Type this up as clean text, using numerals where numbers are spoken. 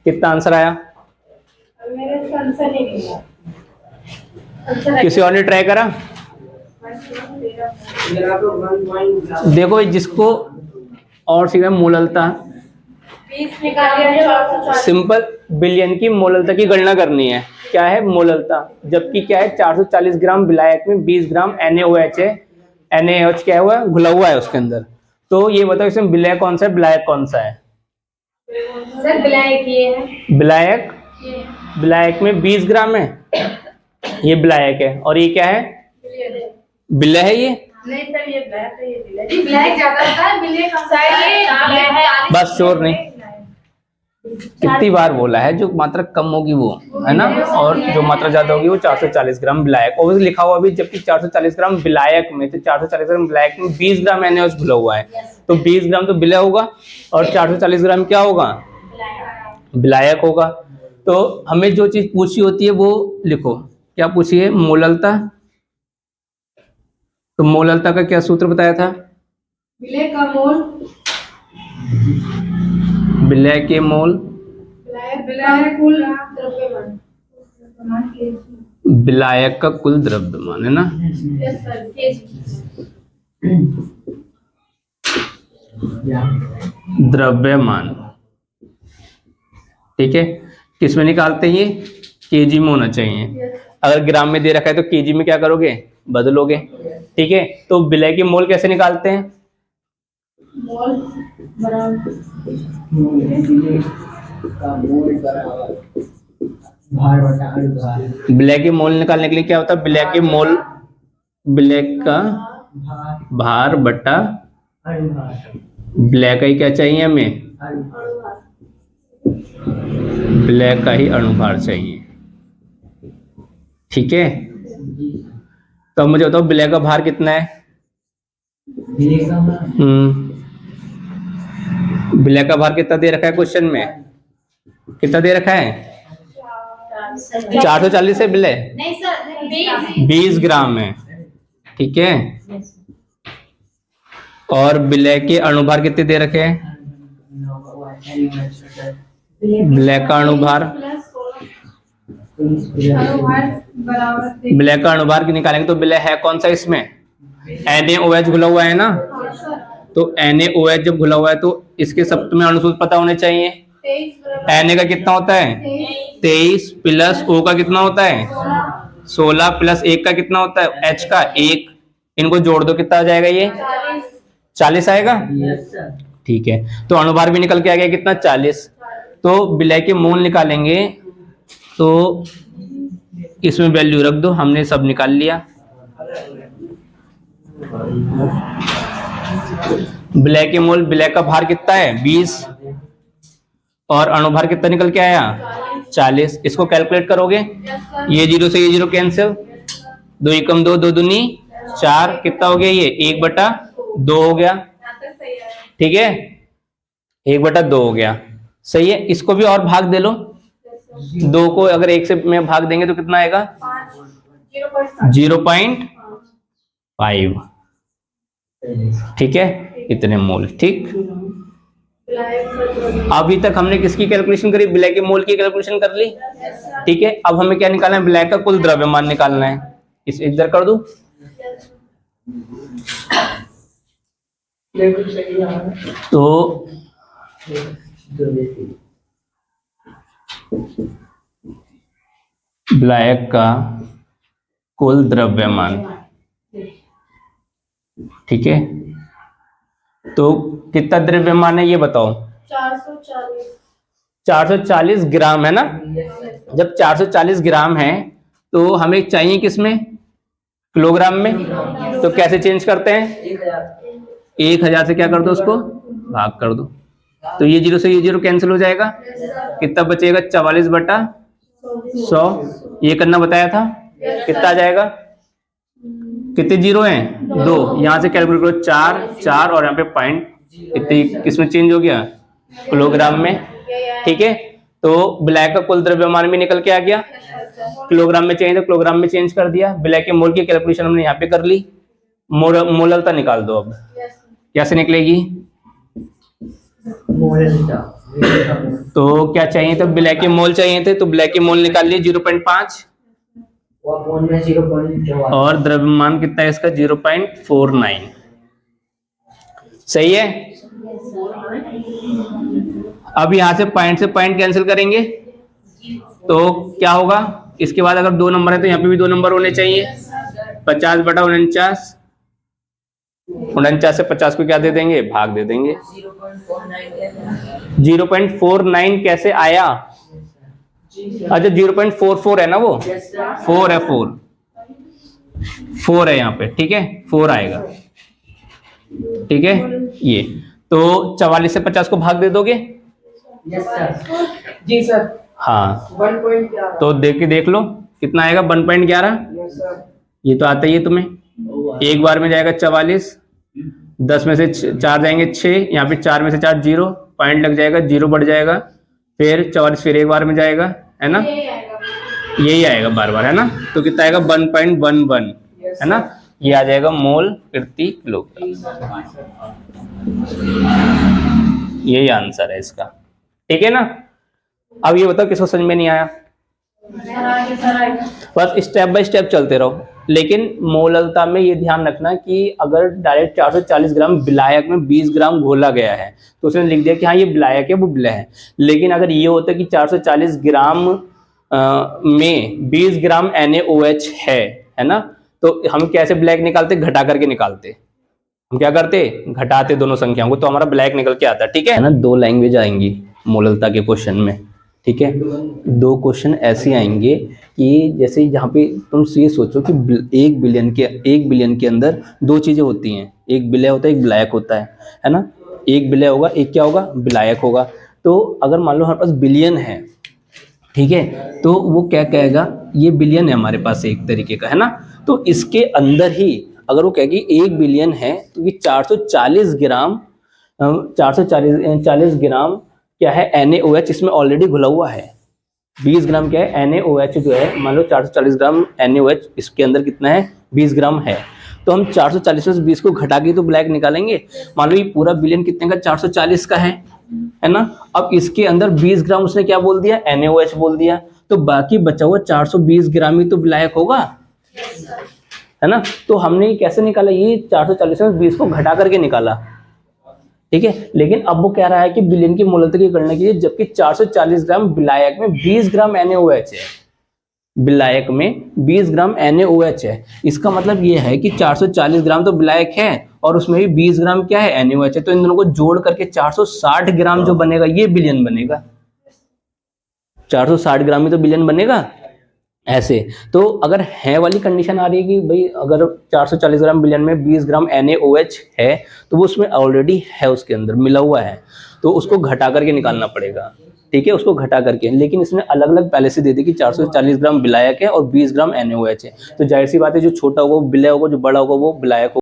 कितना आंसर आया? किसी और ने ट्राई करा? देखो भाई, जिसको और सीखना मोललता, सिंपल बिलियन की मोललता की गणना करनी है। क्या है मोललता? जबकि क्या है 440 ग्राम विलायक में 20 ग्राम NaOH है। NaOH क्या हुआ है? घुला हुआ है उसके अंदर। तो ये बताओ इसमें विलायक कौन सा है, विलायक कौन सा है? सर विलायक ये है। विलायक, विलायक में 20 ग्राम है, ये विलायक है। और ये क्या है? विलय है ये? नहीं सर ये ब्लैक है, ये ब्लैक ज्यादा होता है, विलय कम है। बस शोर नहीं, कितनी बार बोला है, जो मात्रा कम होगी वो है ना, और जो मात्रा ज्यादा होगी वो 440 ग्राम विलायक। और लिखा हुआ भी, जबकि 440 ग्राम विलायक में, तो 440 ग्राम विलायक में 20 ग्राम NaOH घुला हुआ है, तो 20 ग्राम तो विलय होगा और 440 ग्राम क्या होगा? विलायक होगा। तो हमें जो चीज पूछी होती है वो लिखो। क्या पूछी है? मोललता। तो मोललता का क्या सूत्र बताया था? विलय का मोल, विलय के मोल, विलायक कुल द्रव्यमान, विलायक का कुल द्रव्यमान, है ना? यस सर, द्रव्यमान, ठीक है। किसमें निकालते हैं ये? केजी में होना चाहिए। अगर ग्राम में दे रखा है तो केजी में क्या करोगे? बदलोगे, ठीक है। तो विलय के मोल कैसे निकालते हैं? मोल बराबर विलय के मोल निकालने के लिए क्या होता है? विलय के मोल, विलय का भार बटा विलय का ही क्या चाहिए हमें? विलय का ही अणुभार चाहिए, ठीक है। तो मुझे बताओ विलय का भार कितना है? विलय का भार कितना दे रखा है क्वेश्चन में? कितना दे रखा है? 440 है विलय? नहीं सर 20 ग्राम है, ठीक है। और विलय के अणुभार कितने दे रखे हैं? विलय का अणुभार, विलय का अणुभार निकालेंगे तो विलय है कौन सा इसमें? NaOH घुला हुआ है ना, तो NaOH जब घुला हुआ है तो इसके सप्तमी अणुसूत्र पता होने चाहिए। Na का कितना होता है? 23 प्लस O का कितना होता है? 16 प्लस 1 का कितना होता है? H का 1। इनको जोड़ दो, कितना आ जाएगा ये? 40 आएगा, ठीक है। तो अणुभार भी निकल के आ गया कितना? 40। तो विलय के मोल निकालेंगे तो इसमें वैल्यू रख दो, हमने सब निकाल लिया। विलय के मोल, विलय का भार कितना है? 20 और अणुभार कितना निकल के आया? 40। इसको कैलकुलेट करोगे, ये 0 से ये 0 कैंसिल, 2 एकम 2, 2 दूनी 4, कितना हो गया ये? 1/2 हो गया, ठीक है। 1/2 हो गया, सही है। इसको भी और भाग दे लो, 2 को अगर 1 से में भाग देंगे तो कितना आएगा? 0.5, ठीक है। इतने मोल, ठीक। अभी तक हमने किसकी कैलकुलेशन करी? विलय के मोल की कैलकुलेशन कर ली, ठीक है। अब हमें क्या निकालना है? विलय का कुल द्रव्यमान निकालना है। इस इधर कर दो, तो विलायक का कुल द्रव्यमान, ठीक है। तो कितना द्रव्यमान है ये बताओ? 440 ग्राम है ना। जब 440 ग्राम है तो हमें चाहिए किसमें? किलोग्राम में। तो कैसे चेंज करते हैं? 1000 से क्या कर दो, उसको भाग कर दो, तो ये 0 से ये 0 कैंसिल हो जाएगा, कितना बचेगा? 44/100। ये करना बताया था, कितना आ जाएगा? कितने जीरो हैं? 2। यहाँ से कैलकुलेट करो, 4 4 और यहाँ पे पॉइंट, कितने किसमें चेंज हो गया? किलोग्राम में, ठीक है। तो विलय का कुल द्रव्यमान भी निकल के आ गया, किलोग्राम में चाहिए तो किलोग्राम में चेंज कर दिया। विलय के मोल की कैलकुलेशन हमने यहाँ पे कर ली। मोललता निकाल दो अब, कैसे निकलेगी? तो क्या चाहिए, तो ब्लैक के मोल चाहिए थे, तो ब्लैक के मोल निकाल लिए 0.5 और द्रव्यमान कितना है इसका 0.49। सही है। अब यहां से पॉइंट कैंसिल करेंगे तो क्या होगा, इसके बाद अगर 2 नंबर है तो यहाँ पे भी 2 नंबर होने चाहिए। 50/49, 49 से 50 को क्या दे देंगे, भाग दे देंगे। 0.49 कैसे आया, अच्छा 0.44 है ना, वो 4 है, 4 है यहाँ पे, ठीक है 4 आएगा, ठीक है। ये तो 44 से 50 को भाग दे दोगे। Yes sir. जी सर। हाँ 1.11। तो देख लो कितना आएगा 1.11। Yes sir. ये तो आता ही है तुम्हें, एक बार में जाएगा 44, 10 में से 4 जाएंगे 6, यहाँ पे 4 में से 4 0, पॉइंट लग जाएगा, 0 बढ़ जाएगा, फिर 44 फिर एक बार में जाएगा, है ना, यही आएगा बार बार, है ना। तो कितना आएगा 1.11, है ना, ये आ जाएगा मोल प्रति किलोग्राम। यही आंसर है इसका, ठीक है ना। अब ये बताओ किसको समझ में नहीं आया, बस स्टेप बाय स्टेप चलते रहो। लेकिन मोललता में ये ध्यान रखना कि अगर डायरेक्ट 440 ग्राम विलायक में 20 ग्राम घोला गया है तो उसने लिख दिया कि हाँ ये विलायक है, वो विलय है। लेकिन अगर ये होता कि 440 ग्राम में 20 ग्राम NaOH है ना, तो हम कैसे ब्लैक निकालते, घटा करके निकालते। हम क्या करते, घटाते दोनों संख्याओं को, तो हमारा ब्लैक निकल के आता, ठीक है ना। 2 लैंग्वेज आएंगी मोललता के क्वेश्चन में, ठीक है। 2 क्वेश्चन ऐसे आएंगे कि जैसे यहाँ पे तुम ये सोचो कि 1 बिलियन के अंदर 2 चीजें होती हैं, एक विलय होता है, एक विलायक होता है ना। एक विलय होगा, एक क्या होगा, विलायक होगा। तो अगर मान लो हमारे पास बिलियन है, ठीक है, तो वो क्या कहेगा, ये बिलियन है हमारे पास एक तरीके का, है ना। तो इसके अंदर ही अगर वो कहेगी 1 बिलियन है तो ये 440 ग्राम 40 ग्राम क्या है NaOH इसमें ऑलरेडी घुला हुआ है। 20 ग्राम क्या है NaOH जो है, मान लो 440 ग्राम NaOH इसके अंदर कितना है 20 ग्राम है। तो हम 440 से 20 को घटा के तो ब्लैक निकालेंगे। मान लो ये पूरा बिलियन कितने का 440 का है ना। अब इसके अंदर 20 ग्राम उसने क्या बोल दिया, NaOH बोल दिया, तो बाकी बचा हुआ 420 ग्राम ही तो विलायक होगा, है ना। तो हमने कैसे निकाला, ये 440 में 20 को घटा करके निकाला, ठीक है। लेकिन अब वो कह रहा है कि बिलियन की मोललता की गणना कीजिए, जबकि 440 ग्राम विलायक में 20 ग्राम NaOH है, विलायक में 20 ग्राम NaOH है। इसका मतलब ये है कि 440 ग्राम तो विलायक है और उसमें भी 20 ग्राम क्या है NaOH है। तो इन दोनों को जोड़ करके 460 ग्राम जो बनेगा ये बिलियन बनेगा, 460 ग्राम में तो बिलियन बनेगा ऐसे। तो अगर है वाली कंडीशन आ रही है कि भाई अगर 440 ग्राम बिलियन में 20 ग्राम NaOH है तो वो उसमें ऑलरेडी है, उसके अंदर मिला हुआ है, तो उसको घटा करके निकालना पड़ेगा, ठीक है, उसको घटा करके। लेकिन इसने अलग अलग पहले से दे दी कि 440 ग्राम विलायक है और 20 ग्राम NaOH है। तो जाहिर सी बात है जो छोटा होगा वो विलय होगा, जो बड़ा होगा वो विलायक होगा।